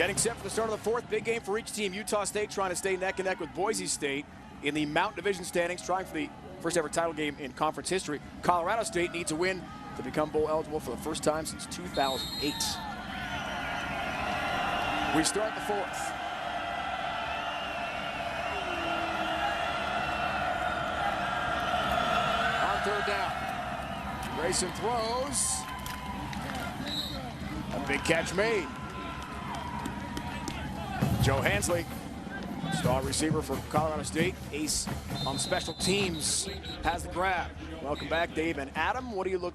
Getting set for the start of the fourth. Big game for each team. Utah State trying to stay neck and neck with Boise State in the Mountain Division standings, trying for the first ever title game in conference history. Colorado State needs a win to become bowl eligible for the first time since 2008. We start the fourth. On third down, Grayson throws. A big catch made. Joe Hansley, star receiver for Colorado State, ace on special teams, has the grab. Welcome back, Dave and Adam. What do you look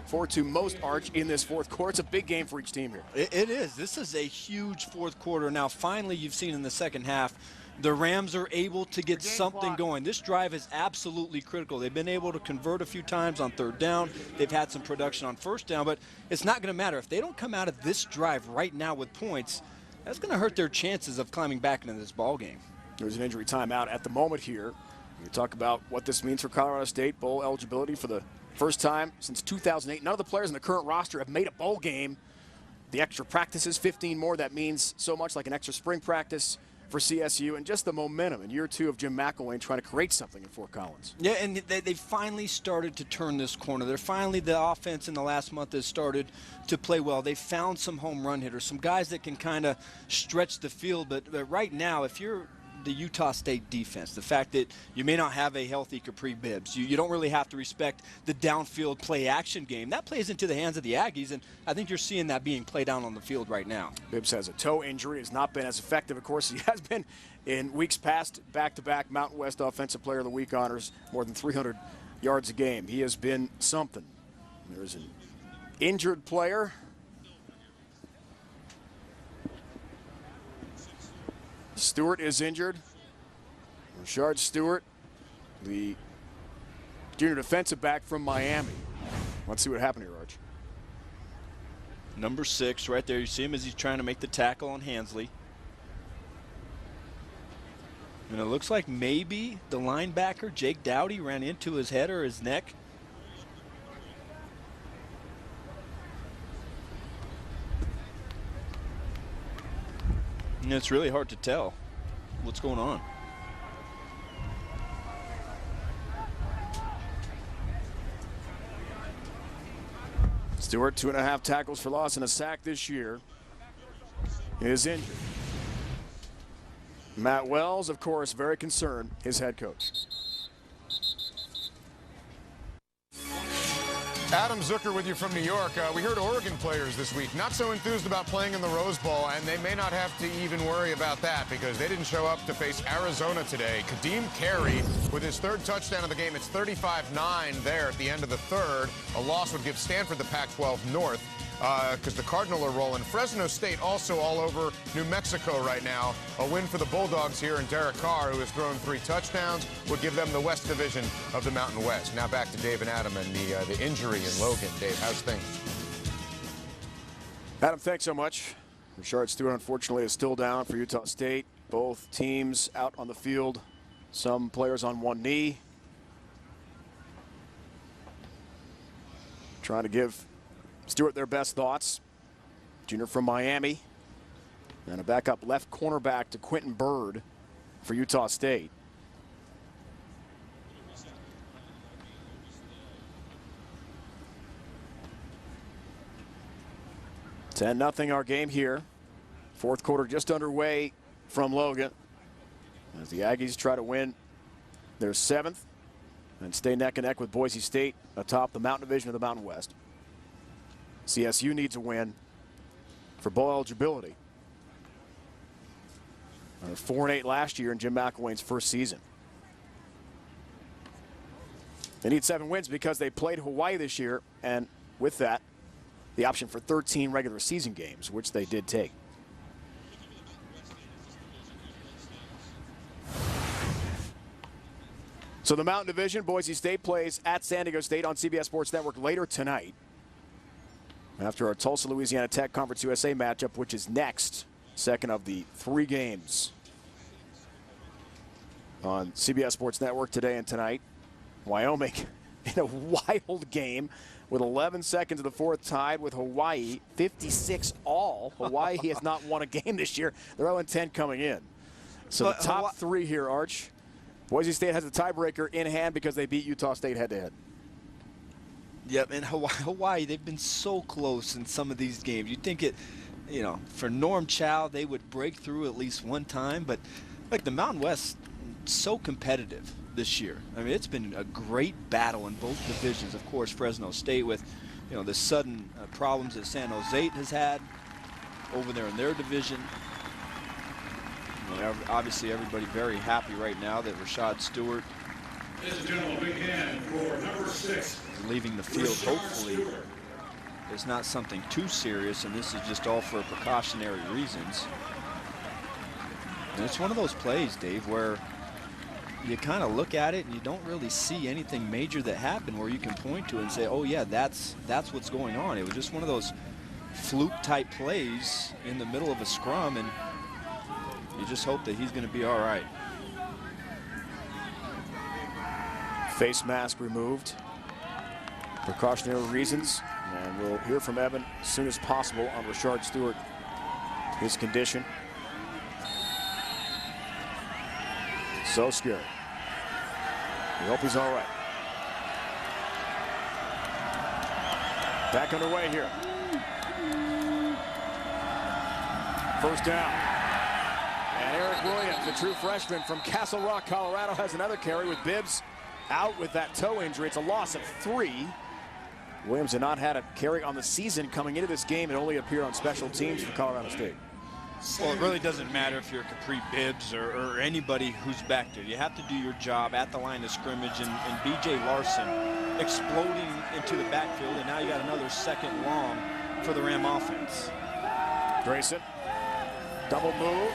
forward to most, Arch, in this fourth quarter? It's a big game for each team here. It is. This is a huge fourth quarter. Now, finally, you've seen in the second half, the Rams are able to get something going. This drive is absolutely critical. They've been able to convert a few times on third down. They've had some production on first down, but it's not going to matter. If they don't come out of this drive right now with points, that's going to hurt their chances of climbing back into this ball game. There's an injury timeout at the moment here. You talk about what this means for Colorado State. Bowl eligibility for the first time since 2008. None of the players in the current roster have made a bowl game. The extra practices, 15 more, that means so much, like an extra spring practice for CSU, and just the momentum in year two of Jim McElwain trying to create something in Fort Collins. Yeah, and they finally started to turn this corner. The offense in the last month has started to play well. They found some home run hitters, some guys that can kind of stretch the field. But right now, if you're the Utah State defense, the fact that you may not have a healthy Capri Bibbs, you don't really have to respect the downfield play action game. That plays into the hands of the Aggies, and I think you're seeing that being played out on the field right now. Bibbs has a toe injury, has not been as effective. Of course, he has been in weeks past, back-to-back Mountain West Offensive Player of the Week honors, more than 300 yards a game. He has been something. There's an injured player. Stewart is injured. Rashard Stewart, the junior defensive back from Miami. Let's see what happened here, Arch. Number 6 right there. You see him as he's trying to make the tackle on Hansley. And it looks like maybe the linebacker, Jake Dowdy, ran into his head or his neck. And it's really hard to tell what's going on. Stewart, 2.5 tackles for loss and a sack this year, is injured. Matt Wells, of course, very concerned, his head coach. Adam Zucker with you from New York. We heard Oregon players this week not so enthused about playing in the Rose Bowl, and they may not have to even worry about that because they didn't show up to face Arizona today. Kadeem Carey with his third touchdown of the game. It's 35-9 there at the end of the third. A loss would give Stanford the Pac-12 North because the Cardinal are rolling. Fresno State also all over New Mexico right now. A win for the Bulldogs here, and Derek Carr, who has thrown 3 touchdowns, would give them the West Division of the Mountain West. Now back to Dave and Adam and the injury in Logan. Dave, how's things? Adam, thanks so much. Rashard Stewart, unfortunately, is still down for Utah State. Both teams out on the field. Some players on one knee. Trying to give Stewart their best thoughts. Junior from Miami. And a backup left cornerback to Quentin Byrd for Utah State. (10-0) our game here. Fourth quarter just underway from Logan as the Aggies try to win their 7th and stay neck and neck with Boise State atop the Mountain Division of the Mountain West. CSU needs a win for bowl eligibility. 4-8 last year in Jim McElwain's first season. They need 7 wins because they played Hawaii this year, and with that, the option for 13 regular season games, which they did take. So the Mountain Division, Boise State plays at San Diego State on CBS Sports Network later tonight. After our Tulsa, Louisiana Tech Conference USA matchup, which is next, second of the 3 games on CBS Sports Network today and tonight. Wyoming in a wild game with 11 seconds of the fourth, tied with Hawaii, 56 all. Hawaii has not won a game this year. They're 0-10 coming in. So the top three here, Arch. Boise State has the tiebreaker in hand because they beat Utah State head-to-head. Yep, and Hawaii, they've been so close in some of these games. You'd think it, you know, for Norm Chow, they would break through at least one time, but like the Mountain West, so competitive this year. I mean, it's been a great battle in both divisions. Of course, Fresno State with, you know, the sudden problems that San Jose has had over there in their division. You know, obviously, everybody very happy right now that Rashad Stewart Ladies and gentlemen, big hand for number 6. Leaving the field. Hopefully it's not something too serious, and this is just all for precautionary reasons. And it's one of those plays, Dave, where you kind of look at it and you don't really see anything major that happened where you can point to it and say, oh yeah, that's what's going on. It was just one of those fluke type plays in the middle of a scrum, and you just hope that he's going to be all right. Face mask removed. Precautionary reasons. And we'll hear from Evan as soon as possible on Rashard Stewart, his condition. So scary. We hope he's all right. Back underway here. First down. And Eric Williams, the true freshman from Castle Rock, Colorado, has another carry with Bibbs out with that toe injury. It's a loss of 3. Williams had not had a carry on the season coming into this game and only appeared on special teams for Colorado State. Well, it really doesn't matter if you're Capri Bibbs or anybody who's back there. You have to do your job at the line of scrimmage, and B.J. Larson exploding into the backfield, and now you got another second long for the Ram offense. Grayson, double move.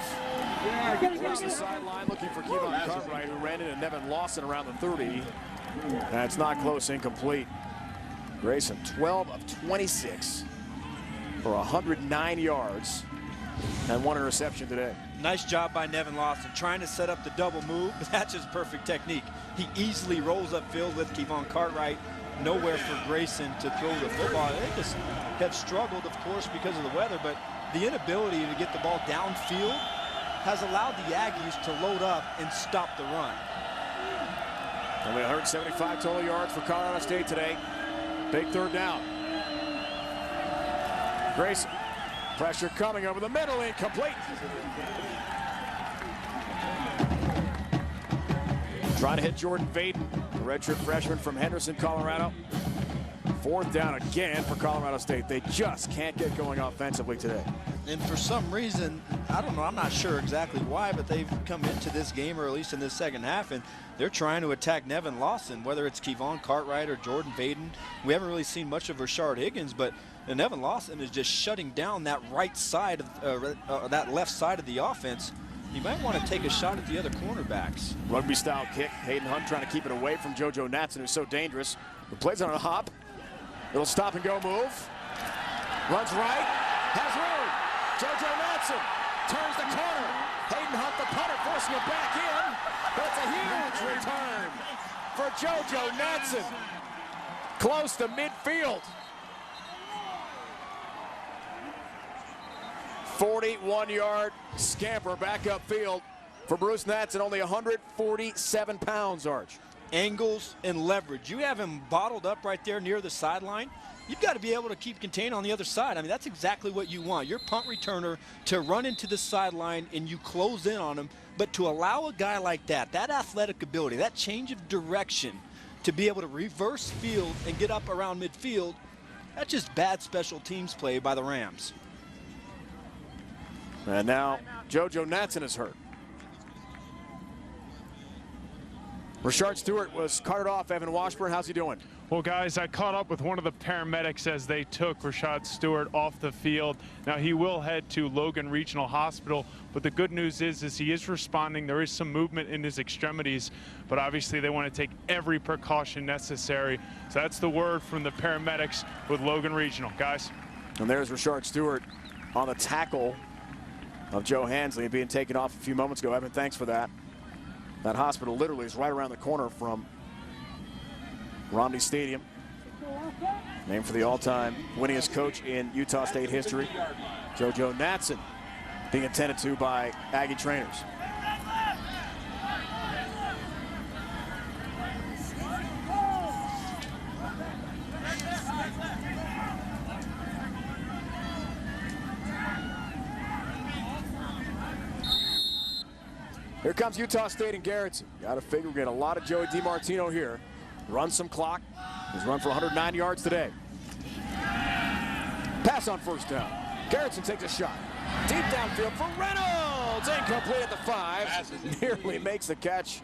Across the sideline looking for Kevon Cartwright, who ran into Nevin Lawson around the 30. That's not close, incomplete. Grayson, 12 of 26 for 109 yards and 1 interception today. Nice job by Nevin Lawson trying to set up the double move, but that's just perfect technique. He easily rolls upfield with Kevon Cartwright. Nowhere for Grayson to throw the football. They just have struggled, of course, because of the weather, but the inability to get the ball downfield has allowed the Aggies to load up and stop the run. Only 175 total yards for Colorado State today. Big third down. Grayson, pressure coming over the middle, incomplete. Trying to hit Jordan Vaden, the redshirt freshman from Henderson, Colorado. Fourth down again for Colorado State. They just can't get going offensively today. And for some reason, I don't know, I'm not sure exactly why, but they've come into this game, or at least in this second half, and they're trying to attack Nevin Lawson, whether it's Kevon Cartwright or Jordan Vaden. We haven't really seen much of Rashard Higgins, but Nevin Lawson is just shutting down that right side of that left side of the offense. You might want to take a shot at the other cornerbacks. Rugby style kick. Hayden Hunt trying to keep it away from JoJo Natson, who's so dangerous. Who plays on a hop. Little stop and go move. Runs right. Has room. JoJo Natson turns the corner. Hayden Hunt, the punter, forcing it back in. But it's a huge return for JoJo Natson. Close to midfield. 41-yard scamper back upfield for Bruce Natson, only 147 pounds, Arch. Angles and leverage. You have him bottled up right there near the sideline. You've got to be able to keep contained on the other side. I mean, that's exactly what you want. Your punt returner to run into the sideline and you close in on him, but to allow a guy like that athletic ability, that change of direction to be able to reverse field and get up around midfield, that's just bad special teams play by the Rams. And now JoJo Natson is hurt. Rashard Stewart was carted off. Evan Washburn, how's he doing? Well, guys, I caught up with one of the paramedics as they took Rashad Stewart off the field. Now, he will head to Logan Regional Hospital, but the good news is he is responding. There is some movement in his extremities, but obviously they want to take every precaution necessary. So that's the word from the paramedics with Logan Regional. Guys. And there's Rashard Stewart on the tackle of Joe Hansley being taken off a few moments ago. Evan, thanks for that. That hospital literally is right around the corner from Romney Stadium. named for the all-time winningest coach in Utah State history, JoJo Natson, being attended to by Aggie trainers. Here comes Utah State and Garrettson. Got to figure we're getting a lot of Joey DiMartino here. Run some clock. He's run for 109 yards today. Pass on first down. Garrettson takes a shot. Deep downfield for Reynolds. Incomplete at the 5. Nearly makes the catch.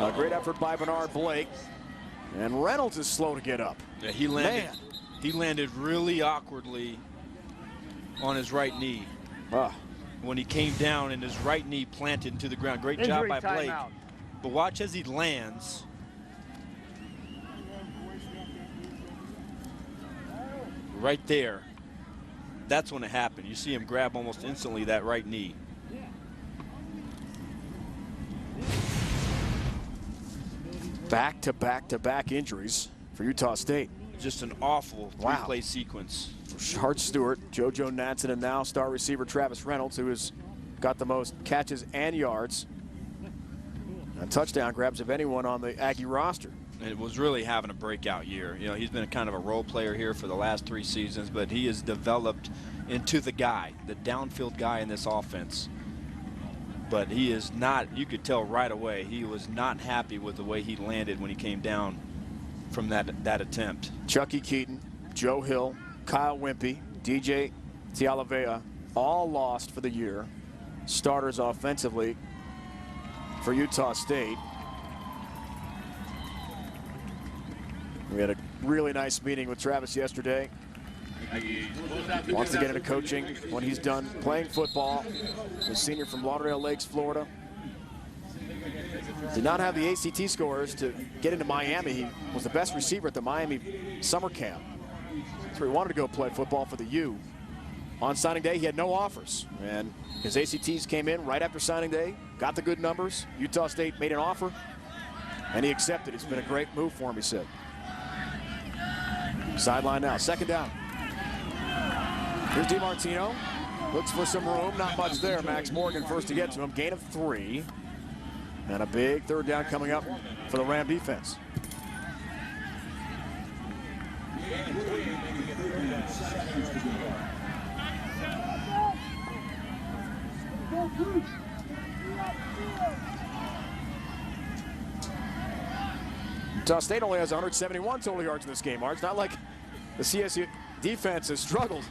A great effort by Bernard Blake. And Reynolds is slow to get up. Yeah, he landed really awkwardly on his right knee. When he came down and his right knee planted into the ground. Great job by Blake. But watch as he lands. Right there. That's when it happened. You see him grab almost instantly that right knee. Back-to-back-to-back injuries for Utah State. Just an awful three-play sequence. For Hart Stewart, JoJo Natson, and now star receiver Travis Reynolds, who has got the most catches and yards and touchdown grabs of anyone on the Aggie roster. And it was really having a breakout year. You know, he's been a kind of a role player here for the last 3 seasons, but he has developed into the guy, the downfield guy in this offense. But he is not, you could tell right away, he was not happy with the way he landed when he came down from that attempt. Chucky Keaton, Joe Hill, Kyle Wimpy, DJ Tialavea, all lost for the year. Starters offensively for Utah State. We had a really nice meeting with Travis yesterday. Wants to get into coaching when he's done playing football. The senior from Lauderdale Lakes, Florida. Did not have the ACT scores to get into Miami. He was the best receiver at the Miami summer camp. That's where he wanted to go play football for the U. On signing day, he had no offers. And his ACTs came in right after signing day, got the good numbers. Utah State made an offer, and he accepted. It's been a great move for him, he said. Sideline now, second down. Here's DiMartino. Looks for some room, not much there. Max Morgan first to get to him, gain of 3. And a big third down coming up for the Ram defense. Utah State only has 171 total yards in this game, Mark. It's not like the CSU defense has struggled.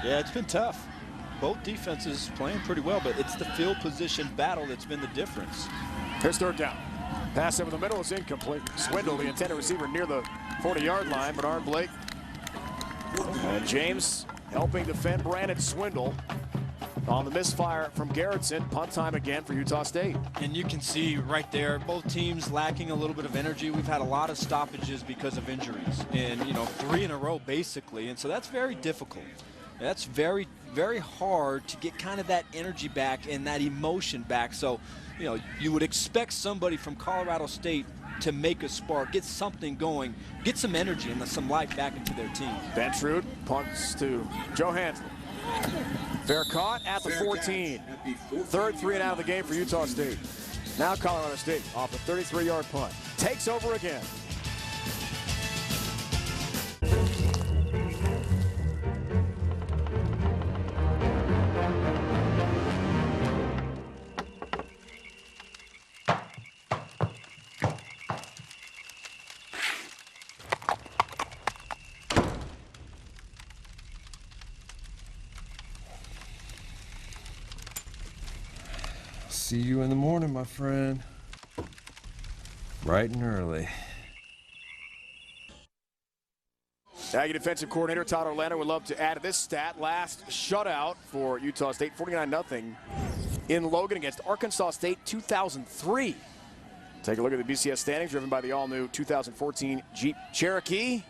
Yeah, it's been tough. Both defenses playing pretty well, but it's the field position battle that's been the difference. Here's third down. Pass over the middle is incomplete. Swindle, the intended receiver, near the 40-yard line. Bernard Blake and James helping defend Brandon Swindle on the misfire from Garrettson. Punt time again for Utah State. And you can see right there, both teams lacking a little bit of energy. We've had a lot of stoppages because of injuries, and 3 in a row basically, and so that's very difficult. That's very, very hard to get kind of that energy back and that emotion back. So, you would expect somebody from Colorado State to make a spark, get something going, get some energy and some life back into their team. Ben Trude punts to Joe Hansley. Fair caught at the 14. Third 3 and out of the game for Utah State. Now Colorado State off a 33-yard punt. Takes over again. See you in the morning, my friend. Bright and early. Aggie defensive coordinator Todd Orlando would love to add to this stat. Last shutout for Utah State, 49-0 in Logan against Arkansas State, 2003. Take a look at the BCS standings driven by the all-new 2014 Jeep Cherokee.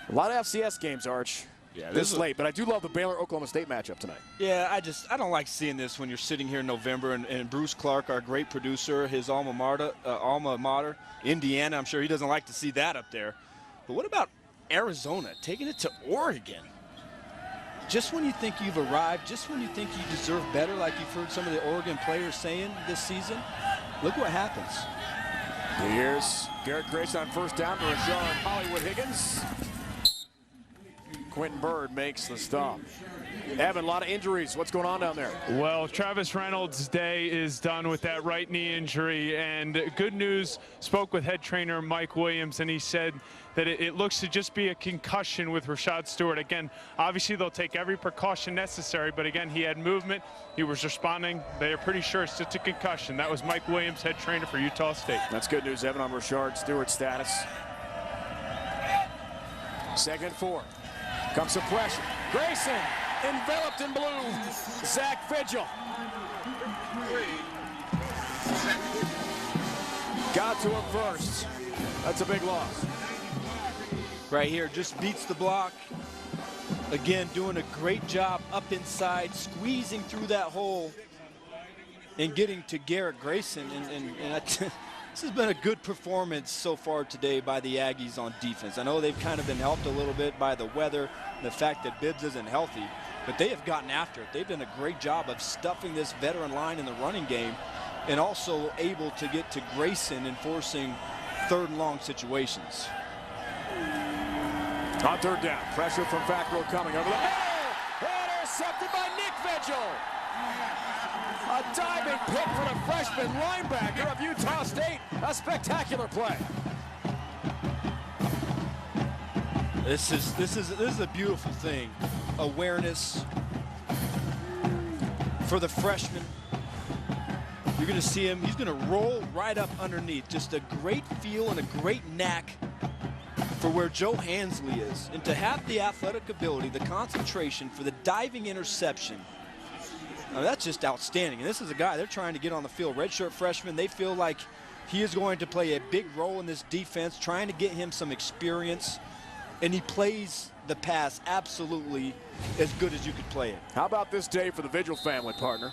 A lot of FCS games, Arch. Yeah, this late. But I do love the Baylor-Oklahoma State matchup tonight. Yeah, I don't like seeing this when you're sitting here in November and Bruce Clark, our great producer, his alma mater, Indiana. I'm sure he doesn't like to see that up there. But what about Arizona taking it to Oregon? Just when you think you've arrived, just when you think you deserve better, like you've heard some of the Oregon players saying this season, look what happens. Here's Garrett Grayson on first down to Rashawn Hollywood Higgins. Quentin Bird makes the stop. Evan, a lot of injuries. What's going on down there? Well, Travis Reynolds' day is done with that right knee injury. And good news, spoke with head trainer Mike Williams, and he said that it looks to just be a concussion with Rashad Stewart. Again, obviously they'll take every precaution necessary, but again, he had movement. He was responding. They are pretty sure it's just a concussion. That was Mike Williams, head trainer for Utah State. That's good news, Evan, on Rashad Stewart's status. 2nd and 4. Comes some pressure. Grayson enveloped in blue. Zach Vigil. Got to him first. That's a big loss. Right here, just beats the block. Again, doing a great job up inside, squeezing through that hole and getting to Garrett Grayson. This has been a good performance so far today by the Aggies on defense. I know they've kind of been helped a little bit by the weather and the fact that Bibbs isn't healthy, but they have gotten after it. They've done a great job of stuffing this veteran line in the running game and also able to get to Grayson and forcing 3rd and long situations. On 3rd down, pressure from Fackrell coming over the middle. Intercepted by Nick Vigil. A diving pick for the freshman linebacker of Utah State. A spectacular play. This is a beautiful thing. Awareness for the freshman. You're going to see him. He's going to roll right up underneath. Just a great feel and a great knack for where Joe Hansley is. And to have the athletic ability, the concentration for the diving interception, now that's just outstanding. And this is a guy they're trying to get on the field. Redshirt freshman, they feel like he is going to play a big role in this defense, trying to get him some experience. And he plays the pass absolutely as good as you could play it. How about this day for the Vigil family, partner?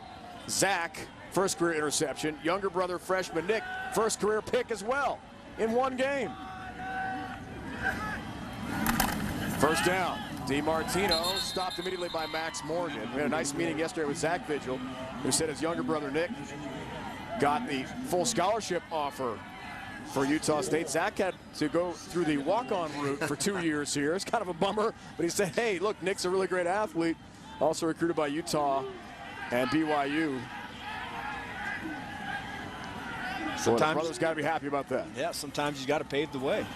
Zach, first career interception. Younger brother, freshman Nick, first career pick as well in one game. First down. DiMartino stopped immediately by Max Morgan. We had a nice meeting yesterday with Zach Vigil, who said his younger brother Nick got the full scholarship offer for Utah State. Zach had to go through the walk-on route for 2 years here. It's kind of a bummer, but he said, hey, look, Nick's a really great athlete, also recruited by Utah and BYU. So the brother's got to be happy about that. Yeah, sometimes you got to pave the way.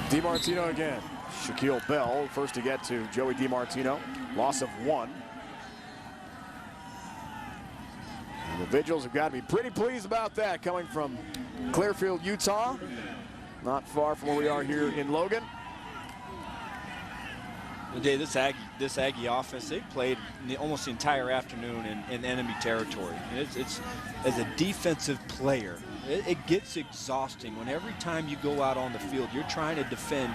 DiMartino again. Shaquille Bell, first to get to Joey DiMartino. Loss of 1. And the Vigils have got to be pretty pleased about that, coming from Clearfield, Utah. Not far from where we are here in Logan. Jay, this Aggie offense, they played almost the entire afternoon in enemy territory. It's as a defensive player, it gets exhausting when every time you go out on the field, you're trying to defend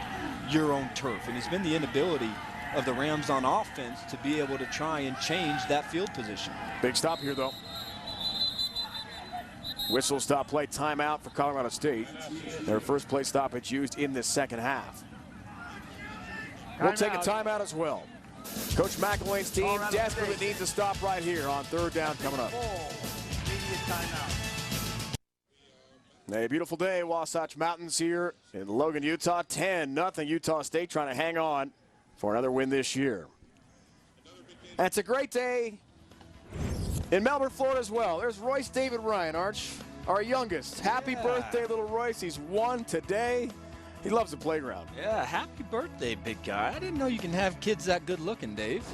your own turf. And it's been the inability of the Rams on offense to be able to try and change that field position. Big stop here, though. Whistle stop play, timeout for Colorado State. Their first play stoppage used in this 2nd half. We'll take a timeout as well. Coach McElwain's team desperately needs a stop right here on 3rd down coming up. A beautiful day, Wasatch Mountains here in Logan, Utah. 10-0 Utah State trying to hang on for another win this year. And it's a great day in Melbourne, Florida as well. There's Royce David Ryan, Arch, our youngest. Happy birthday, little Royce. He's 1 today. He loves the playground. Yeah, happy birthday, big guy. I didn't know you can have kids that good looking, Dave.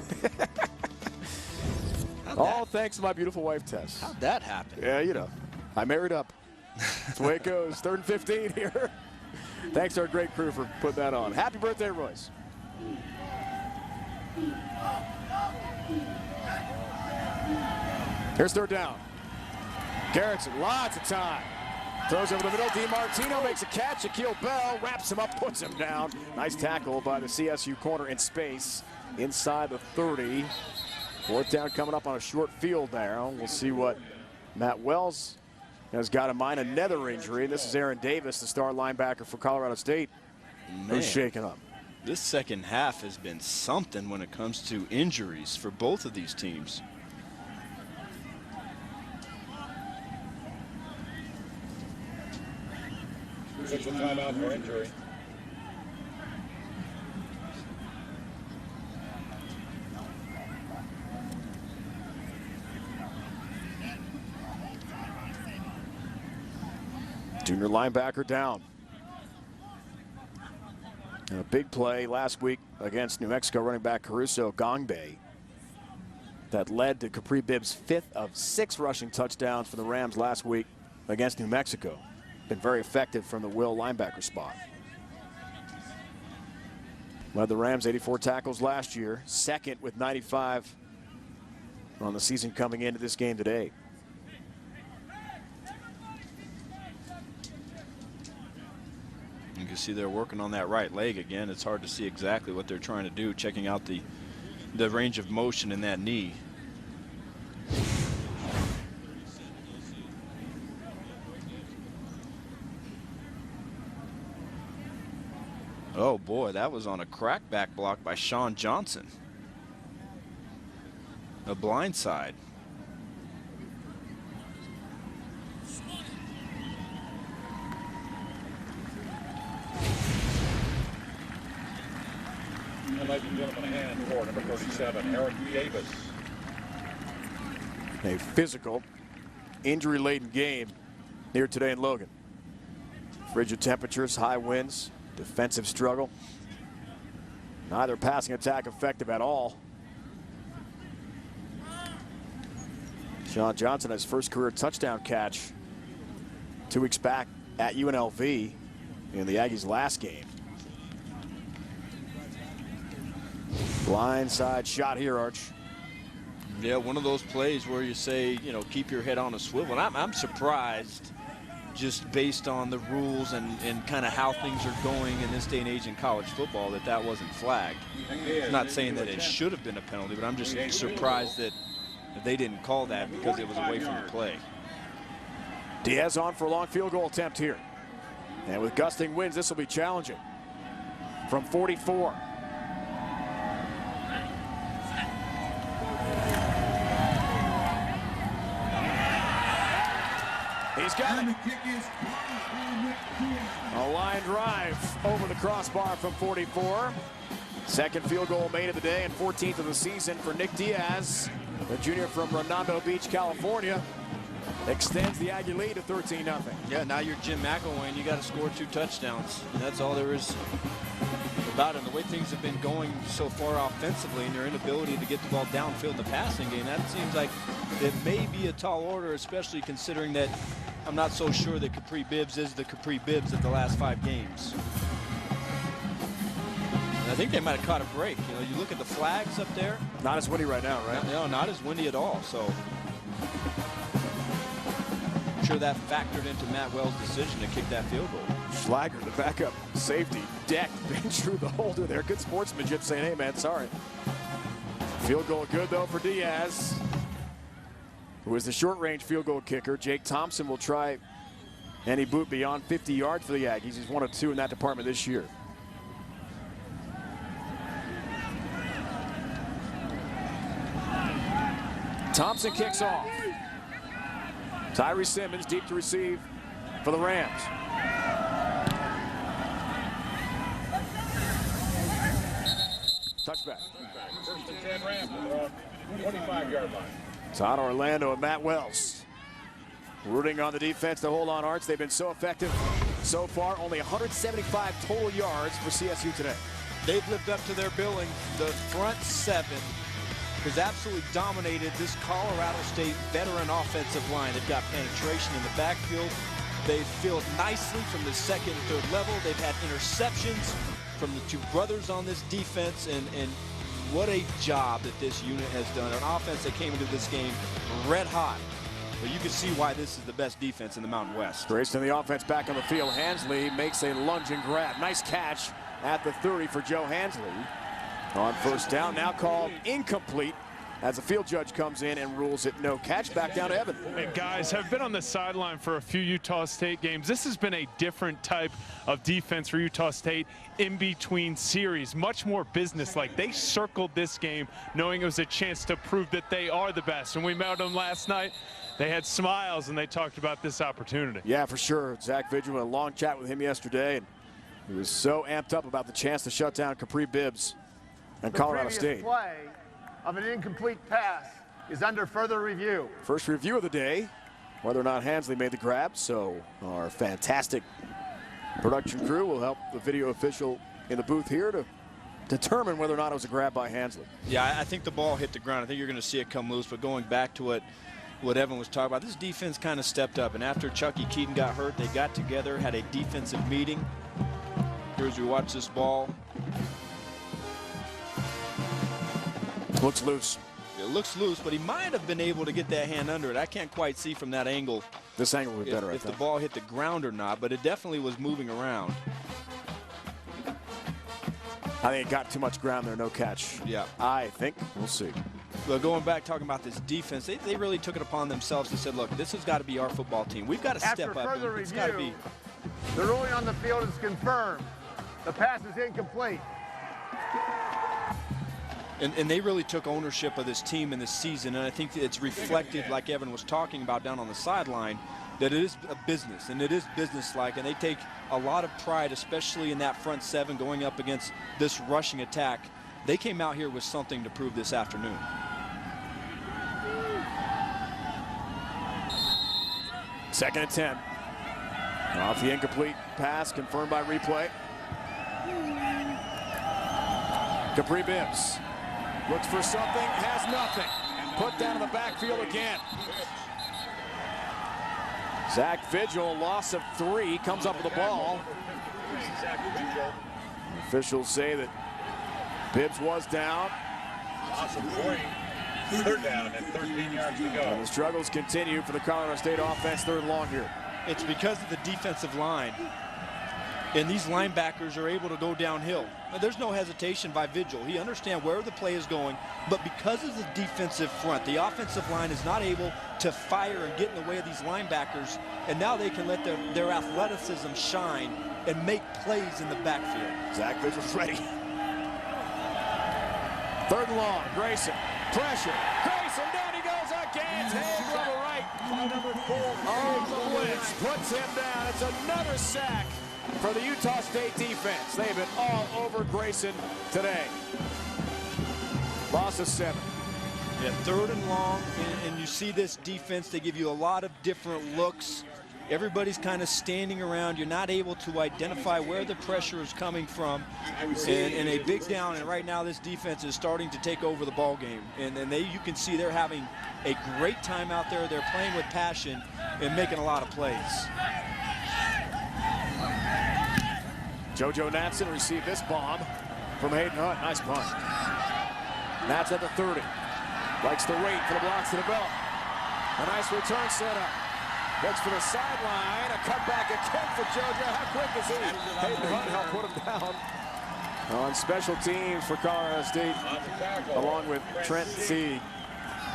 All thanks to my beautiful wife, Tess. How'd that happen? Yeah, you know, I married up. That's the way it goes. 3rd and 15 here. Thanks to our great crew for putting that on. Happy birthday, Royce. Here's 3rd down. Garrettson, lots of time. Throws over the middle. DiMartino makes a catch. Shaquille Bell wraps him up, puts him down. Nice tackle by the CSU corner in space inside the 30. Fourth down coming up on a short field there. We'll see what Matt Wells has got in mind. Another injury. This is Aaron Davis, the star linebacker for Colorado State, who's shaken up. This second half has been something when it comes to injuries for both of these teams. It's a timeout for injury. Junior linebacker down. And a big play last week against New Mexico running back Caruso Gongbe that led to Capri Bibbs' 5th of 6 rushing touchdowns for the Rams last week against New Mexico. Been very effective from the will linebacker spot. Led the Rams 84 tackles last year, second with 95 on the season coming into this game today. You can see they're working on that right leg again. It's hard to see exactly what they're trying to do, checking out the range of motion in that knee. Oh boy, that was on a crackback block by Sean Johnson. A blind side. And ladies and gentlemen, a hand for number 37, Eric Davis. A physical, injury-laden game here today in Logan. Frigid temperatures, high winds, defensive struggle. Neither passing attack effective at all. Sean Johnson has first career touchdown catch 2 weeks back at UNLV in the Aggies' last game. Blindside shot here, Arch. Yeah, one of those plays where you say, you know, keep your head on a swivel. And I'm surprised, just based on the rules and kind of how things are going in this day and age in college football, that wasn't flagged. I'm not saying that it should have been a penalty, but I'm just surprised that they didn't call that because it was away from the play. Diaz on for a long field goal attempt here. And with gusting winds, this will be challenging. From 44. He's got it. A line drive over the crossbar from 44. Second field goal made of the day and 14th of the season for Nick Diaz, the junior from Redondo Beach, California. Extends the Aggie lead to 13-0. Yeah, now you're Jim McElwain, and you got to score 2 touchdowns. And that's all there is about it. And the way things have been going so far offensively and their inability to get the ball downfield in the passing game, that seems like it may be a tall order, especially considering that I'm not so sure that Capri Bibbs is the Capri Bibbs of the last 5 games. And I think they might have caught a break. You know, you look at the flags up there. Not as windy right now, right? No, not as windy at all. So I'm sure that factored into Matt Wells' decision to kick that field goal. Schlager, the backup safety, decked, been through the holder there. Good sportsmanship saying, hey, man, sorry. Field goal good, though, for Diaz, who is the short-range field goal kicker. Jake Thompson will try any boot beyond 50 yards for the Aggies. He's 1 of 2 in that department this year. Thompson kicks off. Tyree Simmons deep to receive for the Rams. Touchback. First and 10 Rams, 25-yard line. Todd Orlando and Matt Wells rooting on the defense to hold on, Arts. They've been so effective so far. Only 175 total yards for CSU today. They've lived up to their billing. The front 7 has absolutely dominated this Colorado State veteran offensive line. They've got penetration in the backfield. They've filled nicely from the second and third level. They've had interceptions from the 2 brothers on this defense, and what a job that this unit has done. An offense that came into this game red hot. But you can see why this is the best defense in the Mountain West. Grayson, the offense back on the field. Hansley makes a lunge and grab. Nice catch at the 30 for Joe Hansley. On first down, now called incomplete as the field judge comes in and rules it no catch. Back down to Evan. And guys, have been on the sideline for a few Utah State games. This has been a different type of defense for Utah State in between series. Much more business-like. They circled this game knowing it was a chance to prove that they are the best. And we met them last night. They had smiles and they talked about this opportunity. Yeah, for sure. Zach Vigil had a long chat with him yesterday, and he was so amped up about the chance to shut down Capri Bibbs and Colorado State. Play of an incomplete pass is under further review. First review of the day, whether or not Hansley made the grab. So our fantastic production crew will help the video official in the booth here to determine whether or not it was a grab by Hansley. Yeah, I think the ball hit the ground. I think you're going to see it come loose. But going back to what Evan was talking about, this defense kind of stepped up. And after Chucky Keaton got hurt, they got together, had a defensive meeting. Here as we watch this ball. Looks loose. It looks loose, but he might have been able to get that hand under it. I can't quite see from that angle. This angle would be better, if the ball hit the ground or not, but it definitely was moving around. I think it got too much ground there, no catch. Yeah. I think. We'll see. Well, going back, talking about this defense, they really took it upon themselves and said, look, this has got to be our football team. We've got to step up. After further It's got to be. review, the ruling on the field is confirmed. The pass is incomplete. And they really took ownership of this team in this season, and I think it's reflected, like Evan was talking about down on the sideline, that it is a business, and it is business-like, and they take a lot of pride, especially in that front seven going up against this rushing attack. They came out here with something to prove this afternoon. Second and 10. Off the incomplete pass, confirmed by replay. Capri Bibbs looks for something, has nothing. Put down in the backfield again. Zach Vigil, loss of 3, comes up with the ball. Officials say that Bibbs was down. Loss of 3. Third down and 13 yards to go. And the struggles continue for the Colorado State offense, third and long here. It's because of the defensive line. And these linebackers are able to go downhill. Now, there's no hesitation by Vigil. He understands where the play is going, but because of the defensive front, the offensive line is not able to fire and get in the way of these linebackers, and now they can let their athleticism shine and make plays in the backfield. Zach Vigil's ready. Third and long, Grayson, pressure, Grayson, down he goes again, hand rubber right. Number 4. On the blitz, puts him down. It's another sack for the Utah State defense. They've been all over Grayson today. Loss of 7. Yeah, third and long, and you see this defense, they give you a lot of different looks. Everybody's kind of standing around. You're not able to identify where the pressure is coming from. And a big down, and right now this defense is starting to take over the ball game. And you can see they're having a great time out there. They're playing with passion and making a lot of plays. JoJo Natson received this bomb from Hayden Hunt. Nice punt. Nats at the 30. Likes to wait for the blocks to develop. A nice return setup. Looks for the sideline. A cutback again for JoJo. How quick is he? Hayden Hunt helped put him down. On special teams for Colorado State, along with Trent Sieg,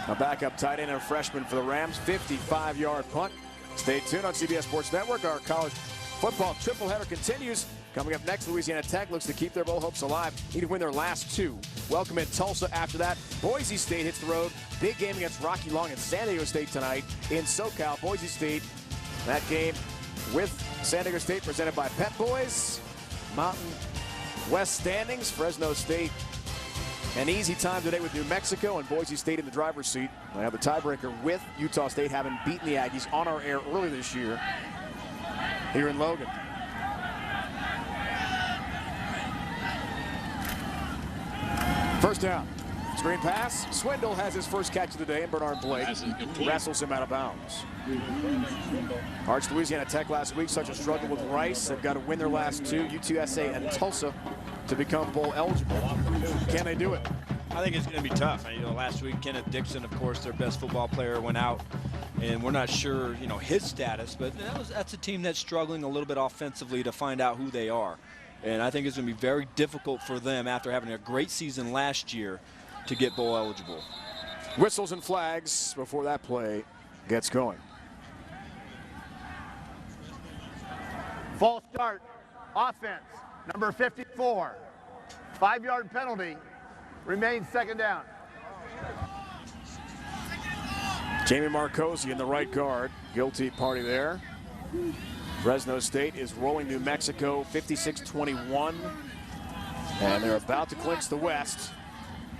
a backup tight end and a freshman for the Rams. 55-yard punt. Stay tuned on CBS Sports Network. Our college football triple header continues. Coming up next, Louisiana Tech looks to keep their bowl hopes alive. Need to win their last 2. Welcome in Tulsa after that. Boise State hits the road. Big game against Rocky Long and San Diego State tonight in SoCal. Boise State, that game with San Diego State presented by Pep Boys. Mountain West standings, Fresno State. An easy time today with New Mexico and Boise State in the driver's seat. They have the tiebreaker with Utah State having beaten the Aggies on our air earlier this year here in Logan. First down. Screen pass. Swindle has his first catch of the day, and Bernard Blake wrestles him out of bounds. Arch Louisiana Tech last week, such a struggle with Rice. They've got to win their last 2, UTSA and Tulsa, to become bowl eligible. Can they do it? I think it's going to be tough. You know, last week, Kenneth Dixon, of course, their best football player, went out And we're not sure, you know, his status, but that's a team that's struggling a little bit offensively to find out who they are. And I think it's going to be very difficult for them after having a great season last year to get bowl eligible. Whistles and flags before that play gets going. False start, offense, number 54. 5-yard penalty, remains second down. Jamie Marcosi in the right guard, guilty party there. Fresno State is rolling New Mexico 56-21. And they're about to clinch the West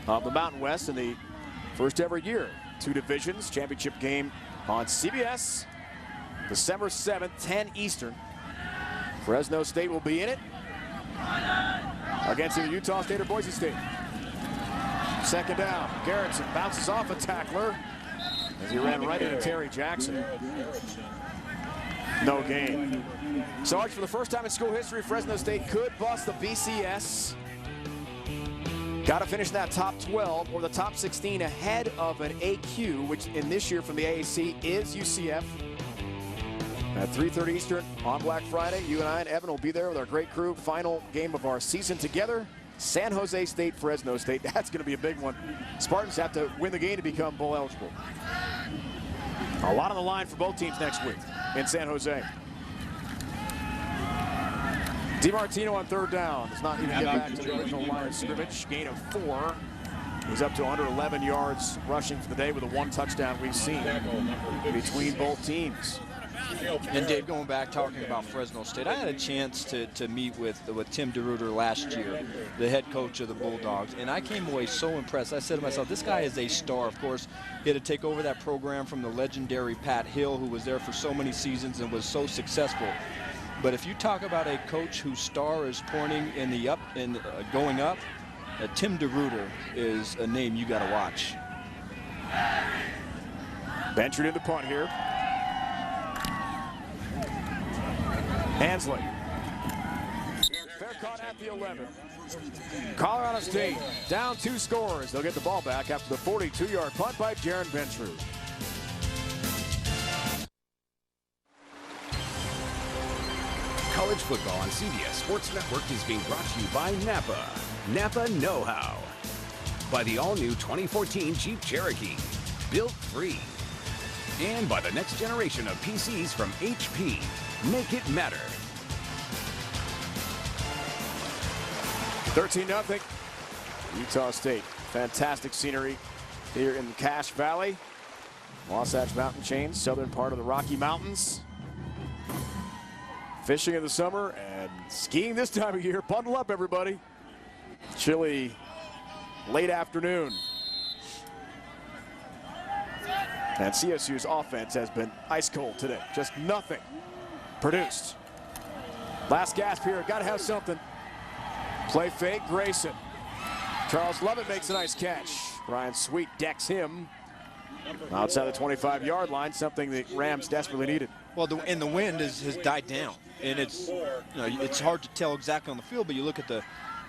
of the Mountain West in the first ever year. 2 divisions, championship game on CBS, December 7th, 10 Eastern. Fresno State will be in it against either Utah State or Boise State. Second down, Garrettson bounces off a tackler as he ran right into Terry Jackson. No gain. Sarge, for the first time in school history, Fresno State could bust the BCS. Got to finish that top 12 or the top 16 ahead of an AQ, which in this year from the AAC is UCF. At 3:30 Eastern on Black Friday, you and I and Evan will be there with our great crew. Final game of our season together. San Jose State, Fresno State. That's going to be a big one. Spartans have to win the game to become bowl eligible. A lot on the line for both teams next week in San Jose. DiMartino on third down. Does not even get back to the original line of scrimmage. Gain of 4. He's up to under 11 yards rushing for the day with the 1 touchdown we've seen between both teams. And Dave, going back talking about Fresno State, I had a chance to meet with Tim DeRuyter last year, the head coach of the Bulldogs, and I came away so impressed. I said to myself, this guy is a star. Of course, he had to take over that program from the legendary Pat Hill, who was there for so many seasons and was so successful. But if you talk about a coach whose star is pointing in the up and going up, Tim DeRuyter is a name you got to watch. Ventured into punt here. Hensley. Fair caught at the 11. Colorado State down 2 scores. They'll get the ball back after the 42-yard punt by Jaron Ventrue. College football on CBS Sports Network is being brought to you by Napa. Napa Know-How. By the all-new 2014 Jeep Cherokee. Built free. And by the next generation of PCs from HP. Make it matter. 13-0. Utah State. Fantastic scenery here in Cache Valley. Wasatch Mountain Chain, southern part of the Rocky Mountains. Fishing in the summer and skiing this time of year. Bundle up, everybody. Chilly late afternoon. And CSU's offense has been ice cold today. Just nothing produced. Last gasp here. Got to have something. Play fake, Grayson. Charles Lovett makes a nice catch. Brian Sweet decks him outside the 25-yard line, something the Rams desperately needed. Well, the wind has died down, and it's it's hard to tell exactly on the field, but you look at the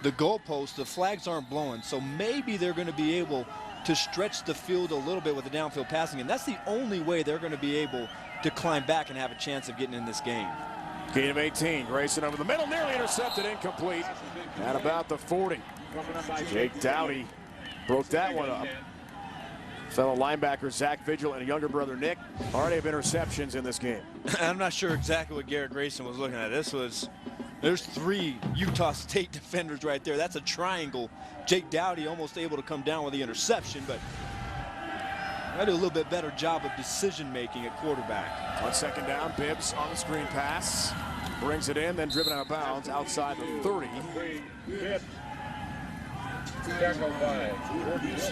goalposts, the flags aren't blowing, so maybe they're going to be able to stretch the field a little bit with the downfield passing, and that's the only way they're going to be able to climb back and have a chance of getting in this game. Gain of 18. Grayson over the middle, nearly intercepted, incomplete. At about the 40. Jake Dowdy broke that one up. Fellow linebacker Zach Vigil and younger brother Nick already have interceptions in this game. I'm not sure exactly what Garrett Grayson was looking at. There's 3 Utah State defenders right there. That's a triangle. Jake Dowdy almost able to come down with the interception, but I do a little bit better job of decision making at quarterback. On second down, Bibbs on the screen pass. Brings it in, then driven out of bounds outside the 30.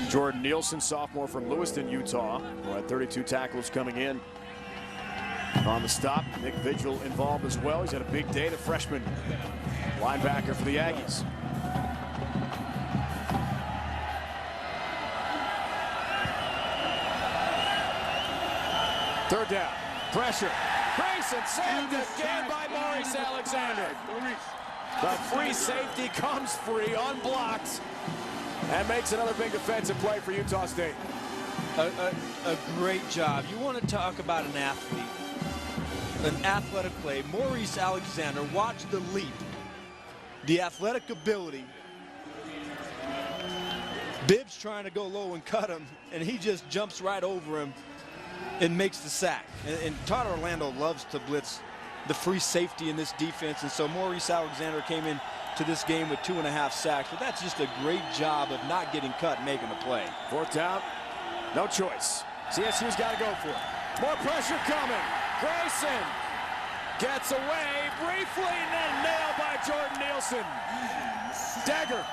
Jordan Nielsen, sophomore from Lewiston, Utah, who had 32 tackles coming in. On the stop, Nick Vigil involved as well. He's had a big day, the freshman linebacker for the Aggies. Third down, pressure. Grayson saved again by Maurice Alexander. The free safety comes free, unblocked, and makes another big defensive play for Utah State. A great job. You want to talk about an athlete, an athletic play. Maurice Alexander, watch the leap, the athletic ability. Bibbs trying to go low and cut him, and he just jumps right over him and makes the sack. And Todd Orlando loves to blitz the free safety in this defense, and so Maurice Alexander came in to this game with 2.5 sacks, but that's just a great job of not getting cut and making a play. 4th down, no choice. CSU's got to go for it. More pressure coming. Grayson gets away briefly and then nailed by Jordan Nielsen. Dagger.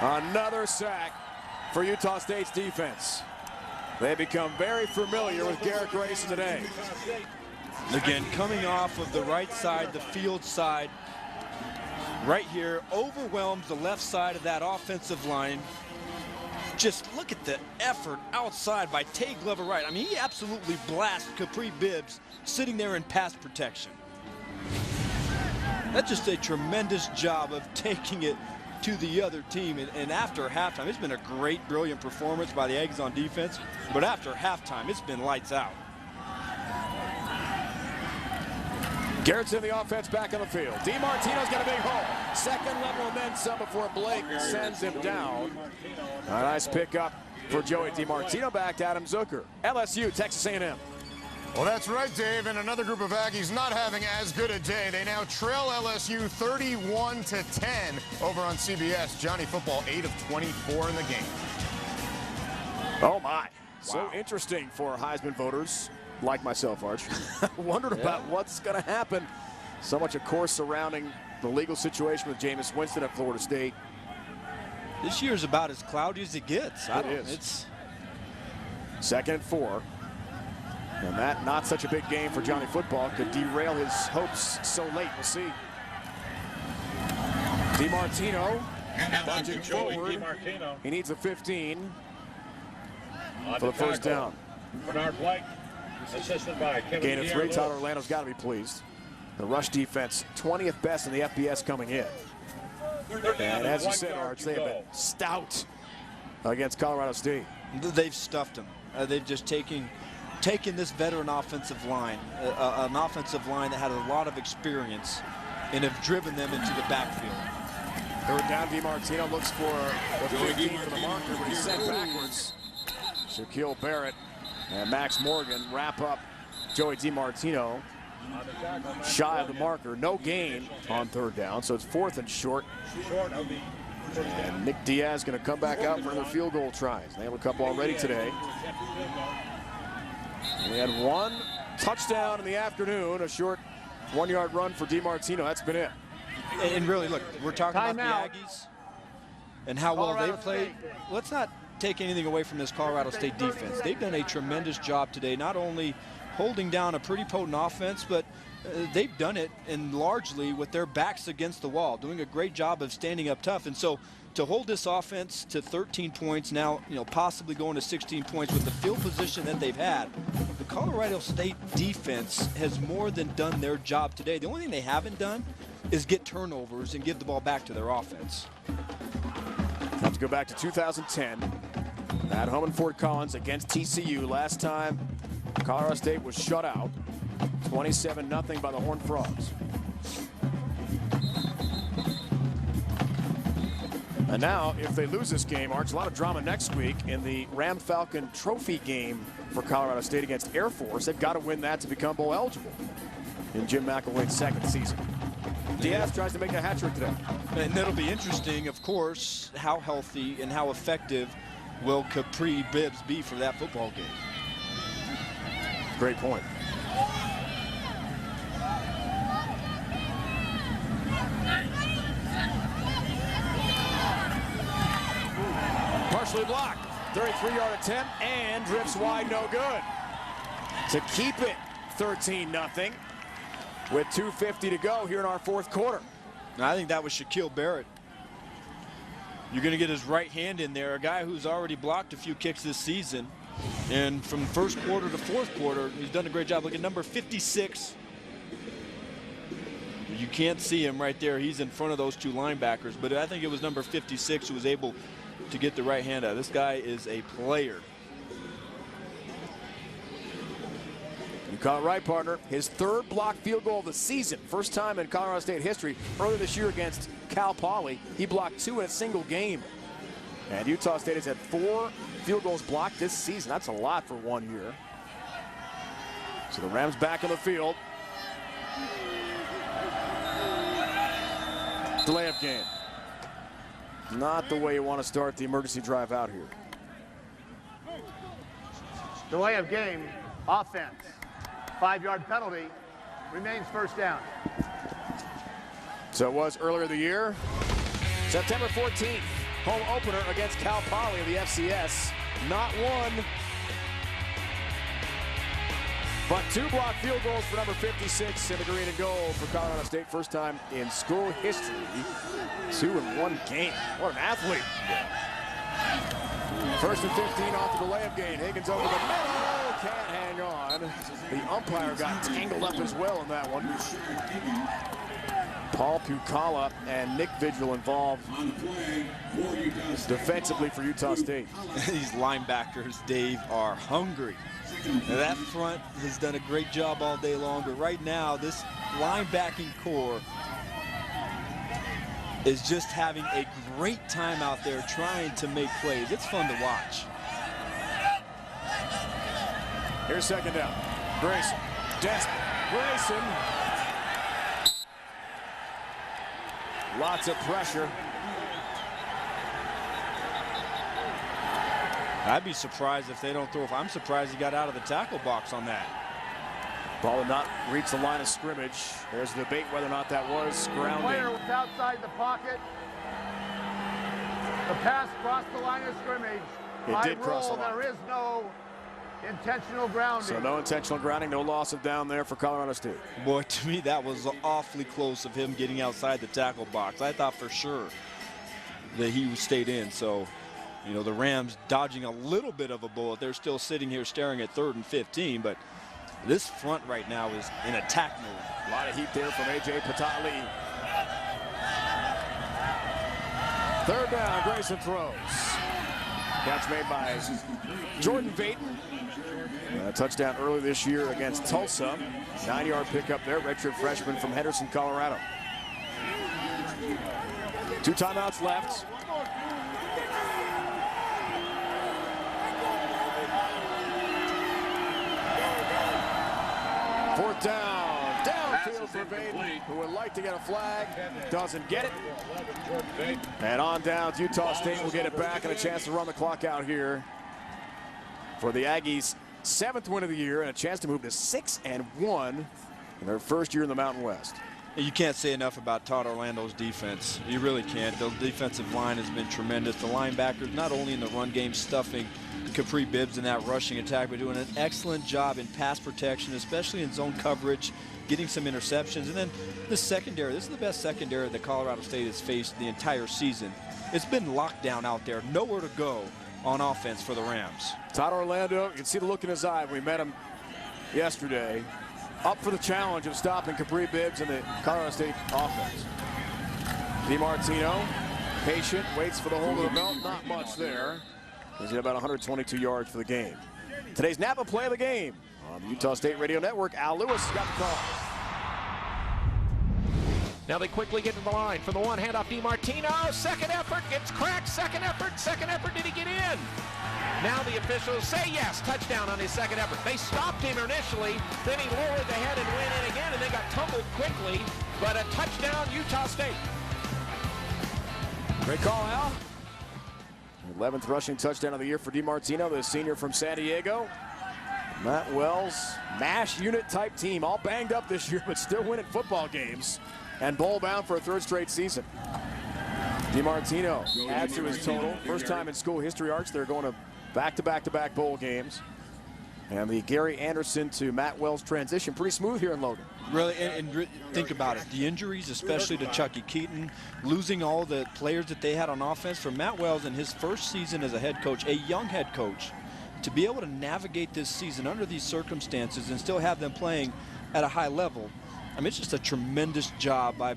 Another sack for Utah State's defense. They become very familiar with Garrett Grayson today. Again, coming off of the right side, the field side, right here, overwhelms the left side of that offensive line. Just look at the effort outside by Tay Glover Wright. I mean, he absolutely blasts Capri Bibbs sitting there in pass protection. That's just a tremendous job of taking it to the other team. And after halftime, it's been a great, brilliant performance by the Aggies on defense. But after halftime, it's been lights out. Garrett's in the offense back on the field. DiMartino's got a big hole. Second level and then some before Blake sends him down. A nice pickup for Joey DiMartino back to Adam Zucker. LSU, Texas A&M. Well, that's right, Dave, and another group of Aggies not having as good a day. They now trail LSU 31-10 over on CBS. Johnny Football 8 of 24 in the game. Oh, my. So interesting for Heisman voters like myself, Arch. Wondered about what's going to happen. So much, of course, surrounding the legal situation with Jameis Winston at Florida State. This year's about as cloudy as it gets. It is. It's 2nd and 4. And that, not such a big game for Johnny Football, could derail his hopes so late. We'll see. DiMartino punching forward. He needs a 15 for the first down. Bernard Blake, assisted by Kevin Gain of 3. Diallo. Todd Orlando's got to be pleased. The rush defense, 20th best in the FBS coming in. And as you said, Arch, they have been stout against Colorado State. They've stuffed them. They've just taken this veteran offensive line, an offensive line that had a lot of experience, and have driven them into the backfield. 3rd down, DiMartino looks for the 15 for the marker, but he's sent backwards. Shaquille Barrett and Max Morgan wrap up Joey DiMartino shy of the marker. No gain on 3rd down, so it's 4th and short. And Nick Diaz going to come back out for another field goal tries. They have a couple already today. We had 1 touchdown in the afternoon, a short 1-yard run for DiMartino. That's been it. And really, look, we're talking about the Aggies and how well they've played. Let's not take anything away from this Colorado State defense. They've done a tremendous job today, not only holding down a pretty potent offense, but they've done it and largely with their backs against the wall, doing a great job of standing up tough. And so to hold this offense to 13 points now, possibly going to 16 points with the field position that they've had, the Colorado State defense has more than done their job today. The only thing they haven't done is get turnovers and give the ball back to their offense. Let's go back to 2010 at home in Fort Collins against TCU. Last time Colorado State was shut out 27-0 by the Horned Frogs. And now, if they lose this game, Arch, a lot of drama next week in the Ram Falcon Trophy game for Colorado State against Air Force. They've got to win that to become bowl eligible in Jim McElwain's 2nd season. Diaz tries to make a hat trick today. And it'll be interesting, of course, how healthy and how effective will Capri Bibbs be for that football game. Great point. Partially blocked. 33-yard attempt and drifts wide, no good. To keep it 13-0 with 2:50 to go here in our 4th quarter. Now, I think that was Shaquille Barrett. You're going to get his right hand in there, a guy who's already blocked a few kicks this season. And from 1st quarter to 4th quarter, he's done a great job. Look at number 56. You can't see him right there. He's in front of those 2 linebackers. But I think it was number 56 who was able to get the right hand out. This guy is a player. You caught it right, partner. His third blocked field goal of the season. First time in Colorado State history. Earlier this year against Cal Poly, he blocked 2 in a single game. And Utah State has had 4 field goals blocked this season. That's a lot for 1 year. So the Rams back in the field. Delay of game. Not the way you want to start the emergency drive out here. Delay of game, offense. 5-yard penalty, remains first down. So it was earlier the year. September 14th, home opener against Cal Poly of the FCS. Not 1, but 2 blocked field goals for number 56 in the green and gold for Colorado State. First time in school history. 2 in 1 game. What an athlete. First and 15 off the delay of game. Higgins over the middle. Can't hang on. The umpire got tangled up as well in that one. Paul Pucala and Nick Vigil involved defensively for Utah State. These linebackers, Dave, are hungry. Now, that front has done a great job all day long, but right now this linebacking core is just having a great time out there trying to make plays. It's fun to watch. Here's second down. Grayson. Desperate. Grayson. Lots of pressure. I'd be surprised if they don't throw. I'm surprised he got out of the tackle box on that. Ball did not reach the line of scrimmage. There's a debate whether or not that was grounding. The player was outside the pocket. The pass crossed the line of scrimmage. It did cross the line. There is no intentional grounding. So no intentional grounding, no loss of down there for Colorado State. Boy, to me, that was awfully close of him getting outside the tackle box. I thought for sure that he stayed in. So, you know, the Rams dodging a little bit of a bullet. They're still sitting here staring at 3rd and 15, but this front right now is in attack mode. A lot of heat there from A.J. Patali. 3rd down, Grayson throws. Catch made by Jordan Vaden. Touchdown early this year against Tulsa. 9-yard pickup there, redshirt freshman from Henderson, Colorado. 2 timeouts left. Fourth down, downfield for Vaden, who would like to get a flag, doesn't get it. And on down, Utah State will get it back and a chance to run the clock out here for the Aggies' 7th win of the year and a chance to move to 6-1 in their first year in the Mountain West. You can't say enough about Todd Orlando's defense. You really can't. The defensive line has been tremendous. The linebackers, not only in the run game, stuffing Capri Bibbs in that rushing attack, but doing an excellent job in pass protection, especially in zone coverage, getting some interceptions. And then the secondary. This is the best secondary that Colorado State has faced the entire season. It's been lockdown out there. Nowhere to go on offense for the Rams. Todd Orlando, you can see the look in his eye when we met him yesterday. Up for the challenge of stopping Capri Bibbs and the Colorado State offense. DiMartino, patient, waits for the hold of the belt. Not much there. He's at about 122 yards for the game. Today's Napa play of the game on the Utah State Radio Network. Al Lewis got the call. Now they quickly get to the line for the one handoff. DiMartino, second effort, gets cracked, second effort, did he get in? Now the officials say yes, touchdown on his second effort. They stopped him initially, then he lowered the head and went in again, and they got tumbled quickly, but a touchdown, Utah State. Great call, Al. 11th rushing touchdown of the year for DiMartino, the senior from San Diego. Matt Wells, MASH unit type team, all banged up this year, but still winning football games and bowl bound for a 3rd straight season. DiMartino adds to his total. First time in school history arcs, they're going to back-to-back-to-back bowl games. And the Gary Anderson to Matt Wells transition, pretty smooth here in Logan. Really, and think about it. The injuries, especially to Chucky Keaton, losing all the players that they had on offense. For Matt Wells in his first season as a head coach, a young head coach, to be able to navigate this season under these circumstances and still have them playing at a high level, I mean, it's just a tremendous job by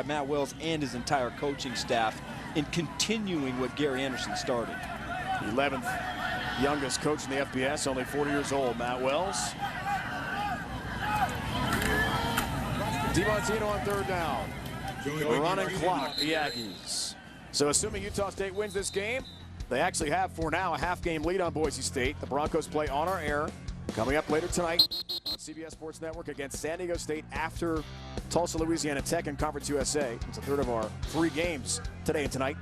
Matt Wells and his entire coaching staff in continuing what Gary Anderson started. 11th youngest coach in the FBS, only 40 years old, Matt Wells. DiMartino on third down. Running clock, the Aggies. So assuming Utah State wins this game, they actually have, for now, a half-game lead on Boise State. The Broncos play on our air coming up later tonight on CBS Sports Network against San Diego State after Tulsa, Louisiana Tech and Conference USA. It's a third of our 3 games today and tonight.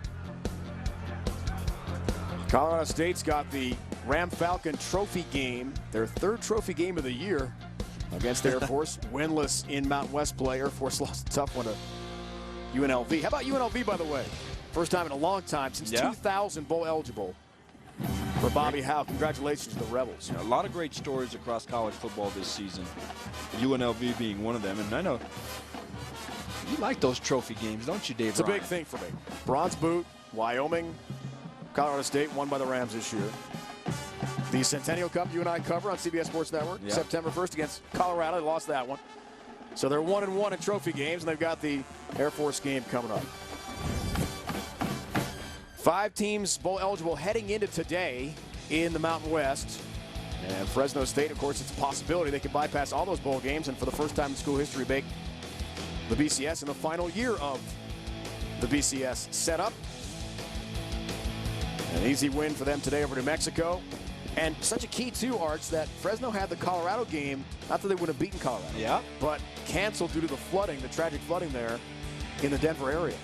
Colorado State's got the Ram Falcon Trophy game, their 3rd trophy game of the year against Air Force. Winless in Mountain West play. Air Force lost a tough one to UNLV. How about UNLV, by the way? First time in a long time, since 2000 bowl eligible for Bobby Howe. Congratulations to the Rebels. A lot of great stories across college football this season, UNLV being one of them. And I know you like those trophy games, don't you, Dave? It's a big thing for me. Bronze boot, Wyoming, Colorado State won by the Rams this year. The Centennial Cup you and I cover on CBS Sports Network, September 1st against Colorado. They lost that one. So they're 1-1 in trophy games, and they've got the Air Force game coming up. 5 teams bowl eligible heading into today in the Mountain West. And Fresno State, of course, it's a possibility they could bypass all those bowl games and for the first time in school history make the BCS in the final year of the BCS setup. An easy win for them today over New Mexico. And such a key, too, Arch, that Fresno had the Colorado game, not that they would have beaten Colorado, but canceled due to the flooding, the tragic flooding there in the Denver area.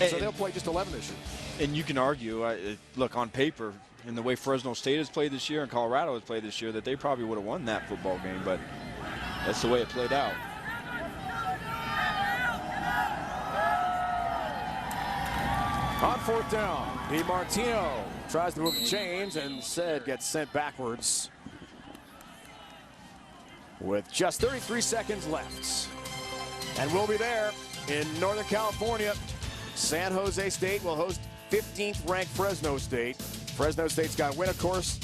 So they'll play just 11 this year. And you can argue, look, on paper, in the way Fresno State has played this year and Colorado has played this year, that they probably would have won that football game, but that's the way it played out. On 4th down, DiMartino tries to move the chains and instead gets sent backwards with just 33 seconds left. And we'll be there in Northern California. San Jose State will host 15th ranked Fresno State. Fresno State's got to win, of course,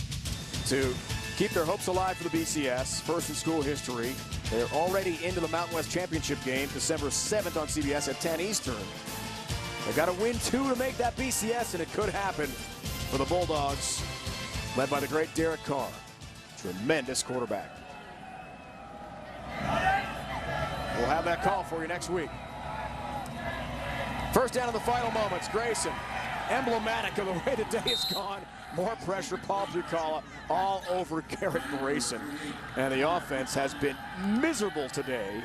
to keep their hopes alive for the BCS, first in school history. They're already into the Mountain West Championship game, December 7th on CBS at 10 Eastern. They've got to win 2 to make that BCS, and it could happen for the Bulldogs, led by the great Derek Carr. Tremendous quarterback. We'll have that call for you next week. First down in the final moments, Grayson. Emblematic of the way the day has gone. More pressure, Paul Bucala all over Garrett Grayson. And the offense has been miserable today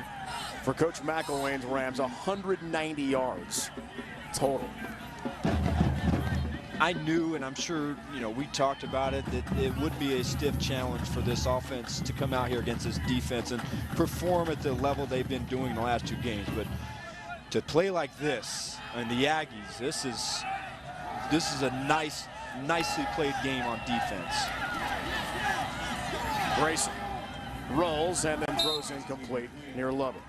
for Coach McElwain's Rams, 190 yards total. I knew, and I'm sure, we talked about it, that it would be a stiff challenge for this offense to come out here against this defense and perform at the level they've been doing the last 2 games. But to play like this, and the Aggies, this is a nicely played game on defense. Grayson rolls and then throws incomplete near Lovett.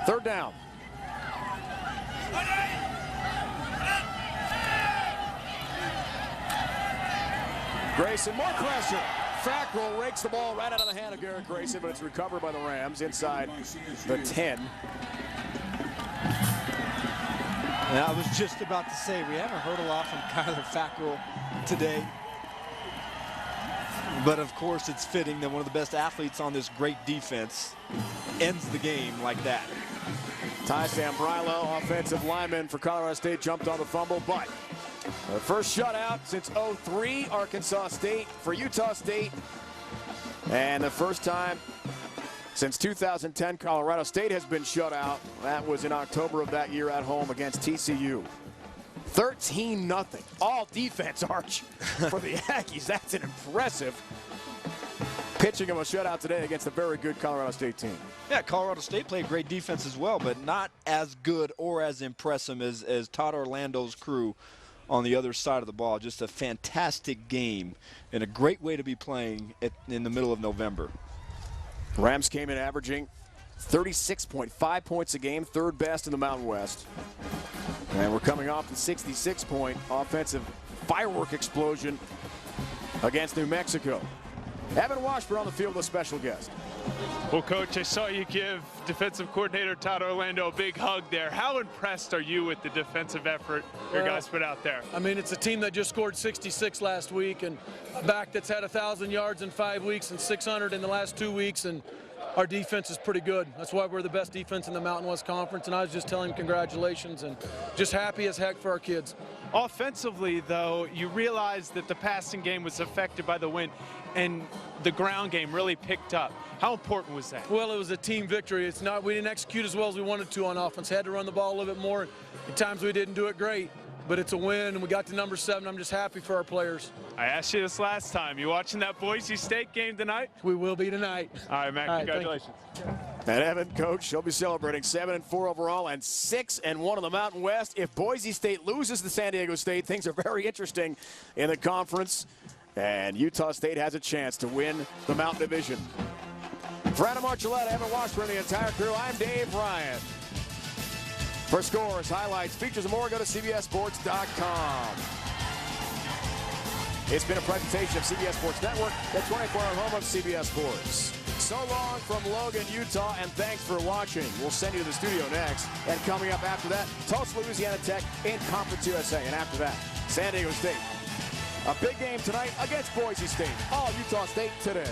Third down. Grayson, more pressure. Fackrell rakes the ball right out of the hand of Garrett Grayson, but it's recovered by the Rams inside the 10. And I was just about to say, we haven't heard a lot from Kyler Fackrell today. But, of course, it's fitting that one of the best athletes on this great defense ends the game like that. Ty Sambrilo, offensive lineman for Colorado State, jumped on the fumble, but the first shutout since 03, Arkansas State for Utah State. And the first time since 2010, Colorado State has been shut out. That was in October of that year at home against TCU. 13-0. All defense, Arch, for the Aggies. That's an impressive pitching of a shutout today against a very good Colorado State team. Yeah, Colorado State played great defense as well, but not as good or as impressive as Todd Orlando's crew on the other side of the ball. Just a fantastic game and a great way to be playing in the middle of November. Rams came in averaging 36.5 points a game, third best in the Mountain West. And we're coming off the 66-point offensive firework explosion against New Mexico. Evan Washburn on the field with a special guest. Well, Coach, I saw you give defensive coordinator Todd Orlando a big hug there. How impressed are you with the defensive effort your guys put out there? I mean, it's a team that just scored 66 last week, and a back that's had 1,000 yards in 5 weeks and 600 in the last 2 weeks, and our defense is pretty good. That's why we're the best defense in the Mountain West Conference, and I was just telling him congratulations and just happy as heck for our kids. Offensively, though, you realize that the passing game was affected by the wind, and the ground game really picked up. How important was that? Well, it was a team victory. It's not, we didn't execute as well as we wanted to on offense. Had to run the ball a little bit more. At times we didn't do it great, but it's a win, and we got to number 7. I'm just happy for our players. I asked you this last time. You watching that Boise State game tonight? We will be tonight. All right, man. Congratulations. And Evan, coach, she'll be celebrating 7-4 overall and 6-1 in the Mountain West. If Boise State loses to San Diego State, things are very interesting in the conference, and Utah State has a chance to win the Mountain Division. For Adam Archuleta, Evan Washburn, the entire crew, I'm Dave Ryan. For scores, highlights, features, and more, go to CBSSports.com. It's been a presentation of CBS Sports Network, the 24-hour home of CBS Sports. So long from Logan, Utah, and thanks for watching. We'll send you to the studio next. And coming up after that, Tulsa, Louisiana Tech in Conference USA. And after that, San Diego State. A big game tonight against Boise State. All Utah State today.